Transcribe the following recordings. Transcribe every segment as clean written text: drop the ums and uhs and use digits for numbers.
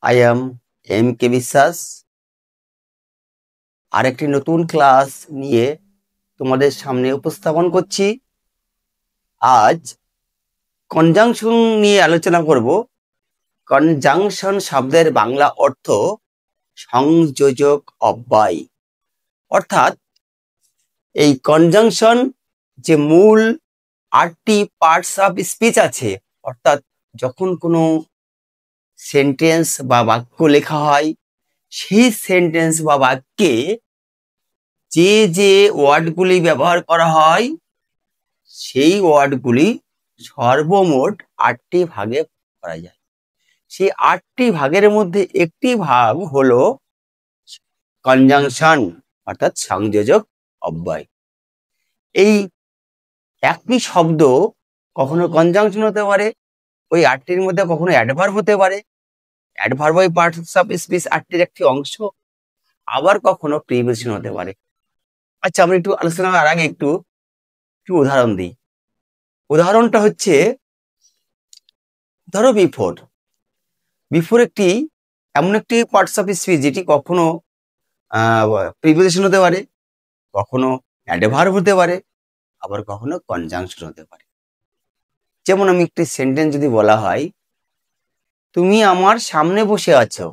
I am M K বিশ্বাস। আরেকটি নতুন ক্লাস নিয়ে তোমাদের সামনে উপস্থাপন করছি। আজ কনজাংশন নিয়ে আলোচনা করব। কনজাংশন শব্দের বাংলা অর্থ সংযোজক অব্যয়। অর্থাৎ এই কনজাংশন যে মূল 8টি পার্টস অফ স্পিচ আছে, অর্থাৎ যখন কোনো সেন্টেন্স বা বাক্য লেখা হয়, সেই সেন্টেন্স বা বাক্যে যে যে ওয়ার্ডগুলি ব্যবহার করা হয়, সেই ওয়ার্ডগুলি সর্বমোট 8টি ভাগে করা যায়। সেই 8টি ভাগের মধ্যে একটি ভাগ হলো কনজাংশন, অর্থাৎ সংযোজক অব্যয়। এই একটি শব্দ কখনো কনজাংশন হতে পারে, ওই 8টির মধ্যে কখনো অ্যাডভার্ব হতে পারে, অ্যাডভার্ব ওই পার্টস অফ স্পিচ 8টির একটি অংশ, আবার কখনো প্রিপোজিশন হতে পারে। আচ্ছা, আমরা একটু আলোচনা করার আগে একটু উদাহরণ দিই। উদাহরণটা হচ্ছে, ধরো বিফোর। বিফোর একটি এমন একটি পার্টস অফ স্পিচ যেটি কখনো প্রিপোজিশন হতে পারে, কখনো অ্যাডভার্ব হতে পারে, আবার কখনো কনজাংশন হতে পারে। যেমন আমি একটি সেন্টেন্স যদি বলা হয়, তুমি আমার সামনে বসে আছো,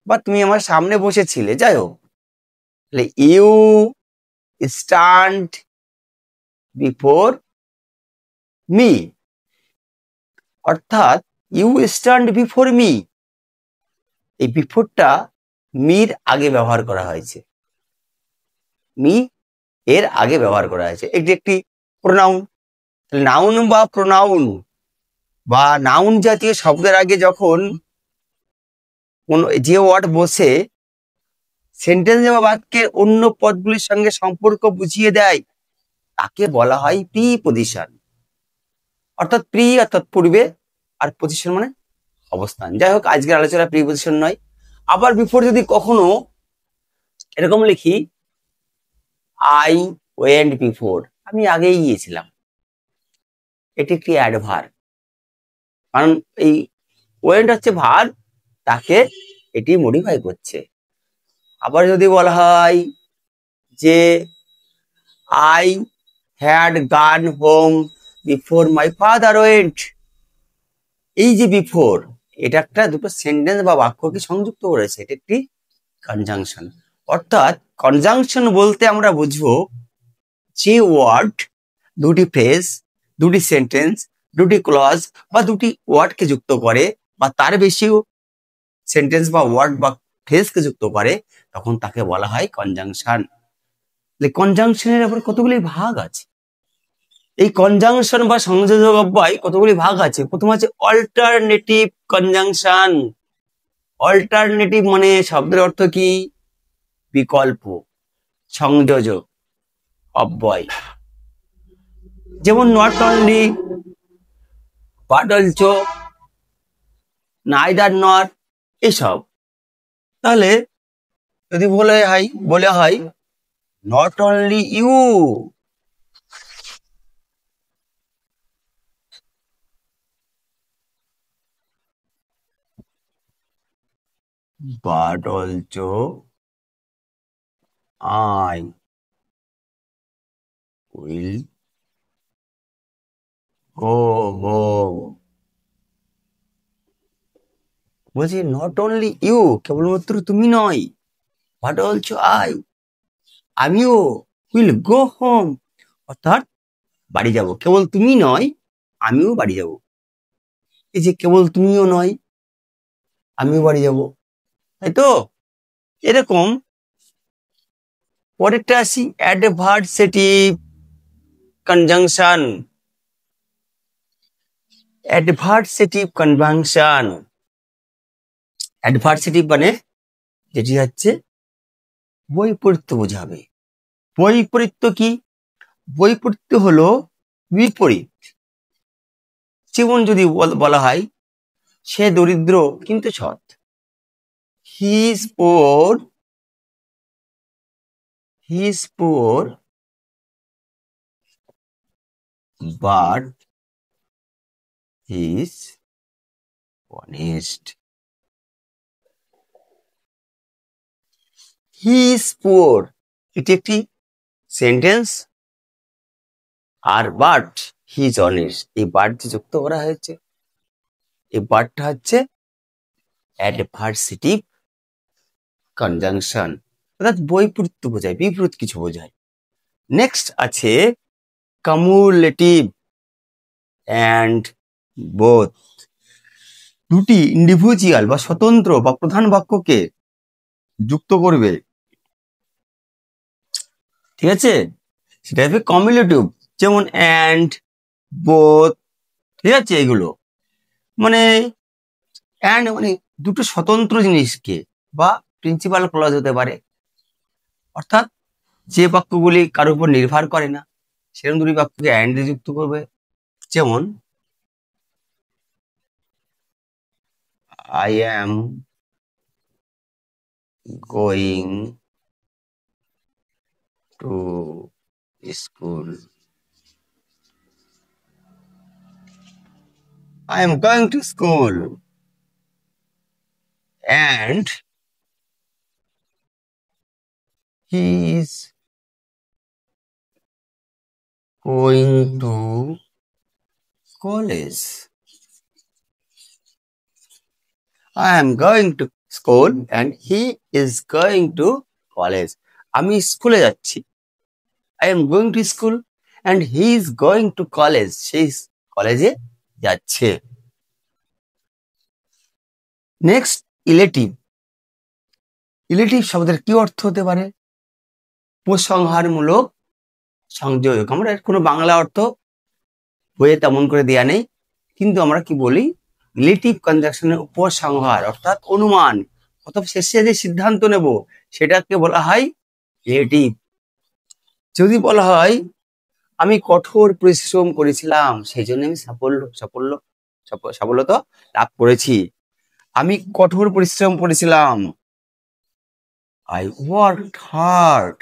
বা তুমি আমার সামনে বসেছিলে, যাই হোক, তাহলে ইউ স্ট্যান্ড বিফোর মি, অর্থাৎ ইউ স্ট্যান্ড বিফোর মি, এই বিফোরটা মির আগে ব্যবহার করা হয়েছে। মি এর আগে ব্যবহার করা হয়েছে। এটি একটি প্রোনাউন। নাউন বা প্রোনাউন বা নাউন জাতীয় শব্দের আগে যখন কোন যে ওয়ার্ড বসে সেন্টেন্স বা বাক্যের অন্য পদগুলির সঙ্গে সম্পর্ক বুঝিয়ে দেয়, তাকে বলা হয় প্রিপজিশন। অর্থাৎ প্রি অর্থাৎ পূর্বে, আর পজিশন মানে অবস্থান। যাই হোক, আজকের আলোচনা প্রিপজিশন নয়। আবার বিফোর যদি কখনো এরকম লিখি, আই ওয়েন্ট বিফোর, আমি আগেই গিয়েছিলাম, এটি একটি অ্যাডভার্ব। কারণ এই ওয়েন্ট হচ্ছে ভার্ব, তাকে এটি মডিফাই করছে। আবার যদি বলা হয় যে আই হ্যাড গান home before my father went, এই যে বিফোর, এটা একটা দুটো সেন্টেন্স বা বাক্যকে সংযুক্ত করেছে, এটা একটি কনজাংশন। অর্থাৎ কনজাংশন বলতে আমরা বুঝবো যে ওয়ার্ড দুটি ফ্রেজ, দুটি সেন্টেন্স, দুটি ক্লজ বা দুটি ওয়ার্ডকে যুক্ত করে, বা তার বেশিও সেন্টেন্স বা ওয়ার্ড বা ফ্রেজকে যুক্ত করে, তখন তাকে বলা হয় কনজাংশন। কনজাংশনের আবার কতগুলি ভাগ আছে। এই কনজাংশন বা সংযোজক অব্যয় কতগুলি ভাগ আছে। প্রথম আছে অল্টারনেটিভ কনজাংশন। অল্টারনেটিভ মানে শব্দের অর্থ কি? বিকল্প সংযোজক অব্যয়। যেমন not only, but also, neither not, এসব। তাহলে যদি বলে হয় not only you, but also I will go home। বলছি নট অনলি ইউ, কেবলমাত্র তুমি নয়, বাট অলসো আমিও, উইল গো হোম, অর্থাৎ বাড়ি যাব। কেবল তুমি নয়, আমিও বাড়ি যাব। এই যে কেবল তুমিও নয়, আমিও বাড়ি যাব, তাই তো? এরকম পরেরটা আসি adversative conjunction. Adversative conjunction, adversative মানে যেটি হচ্ছে বৈপরীত্য বোঝাবে। বৈপরীত্য কি? বৈপরীত্য হলো বিপরীত। যেমন যদি বলা হয় সে দরিদ্র কিন্তু সৎ, he is poor but he is honest. He is poor, এটি একটি সেন্টেন্স। আর বাট হি ইজ অনেস্ট, এই বাট যে যুক্ত করা হয়েছে, এই বাটটা হচ্ছে অ্যাডভার্সেটিভ কনজাংশন, অর্থাৎ বৈপরীত্য বোঝায়, বিপরীত কিছু বোঝায়। নেক্সট আছে কামুলেটিভ অ্যান্ড বোথ। দুটি ইন্ডিভিজুয়াল বা স্বতন্ত্র বা প্রধান বাক্যকে যুক্ত করবে, ঠিক আছে, সেটা হবে কমিউলেটিভ, যেমন অ্যান্ড, বোথ, ঠিক আছে। এগুলো মানে অ্যান্ড মানে দুটো স্বতন্ত্র জিনিসকে, বা প্রিন্সিপাল ক্লজ হতে পারে, অর্থাৎ যে বাক্যগুলি কারোর উপর নির্ভর করে না, সেরকম দুটি বাক্যকে অ্যান্ড দিয়ে যুক্ত করবে। যেমন I am going to school. I am going to school. And he is going to college. I am going to school and he is going to college. আমি স্কুলে যাচ্ছি, I am going to school and he is going to college. সে কলেজে যাচ্ছে। Next illative. Illative শব্দের কি অর্থ হতে পারে? উপসংহারমূলক সংযোজক। আমরা কোনো বাংলা অর্থ বইয়ে তেমন করে দেয়া নেই, কিন্তু আমরা কি বলি, রিলেটিভ কনজাংশনের উপসংহার, অর্থাৎ অনুমান, অথবা শেষে যে সিদ্ধান্ত নেব সেটাকে বলা হয় রিলেটিভ। যদি বলা হয় আমি কঠোর পরিশ্রম করেছিলাম, সেই জন্য আমি সাফল্যতা লাভ করেছি। আমি কঠোর পরিশ্রম করেছিলাম, I worked hard.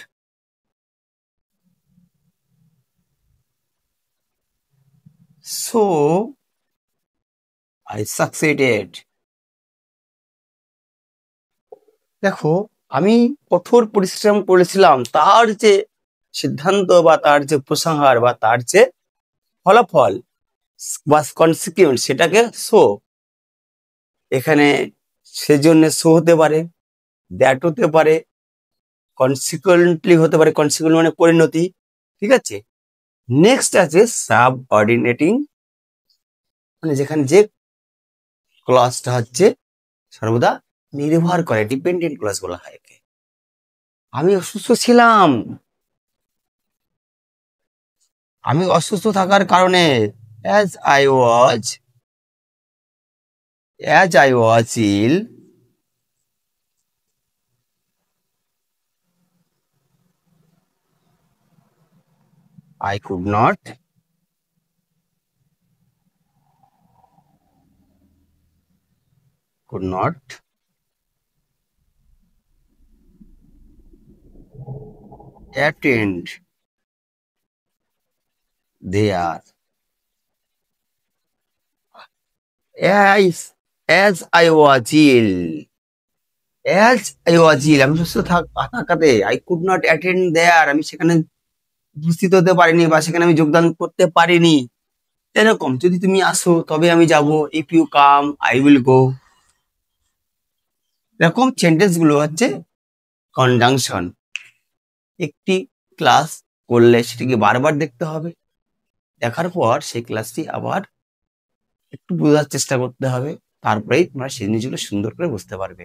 So I succeeded. দেখো, আমি কঠোর পরিশ্রম করেছিলাম, তার যে সিদ্ধান্ত বা তার যে উপসংহার বা তার যে ফলাফল বা কনসিকুয়েন্স, সেটাকে সো, এখানে সেজন্য সো হতে পারে, দ্যাট হতে পারে, কনসিকুয়েন্টলি হতে পারে, কনসিকুয়েন্ট মানে পরিণতি, ঠিক আছে। নেক্সট আছে সাবঅর্ডিনেটিং, মানে যেখানে যে ক্লজটা হচ্ছে সর্বদা নির্ভর করে, ডিপেন্ডেন্ট ক্লজ বলা হয় একে। আমি অসুস্থ ছিলাম, আমি অসুস্থ থাকার কারণে as I was ill, I could not attend there as I was ill. আমি সুস্থ থাকাতে I could not attend there, আমি সেখানে উপস্থিত হতে পারিনি বা সেখানে আমি যোগদান করতে পারিনি। এরকম যদি তুমি আসো তবে আমি যাব, if you come I will go। এরকম সেন্টেন্স গুলো হচ্ছে কনজাংশন। একটি ক্লাস করলে সেটিকে বারবার দেখতে হবে, দেখার পর সেই ক্লাসটি আবার একটু বোঝার চেষ্টা করতে হবে, তারপরেই তোমরা সেই জিনিসগুলো সুন্দর করে বুঝতে পারবে।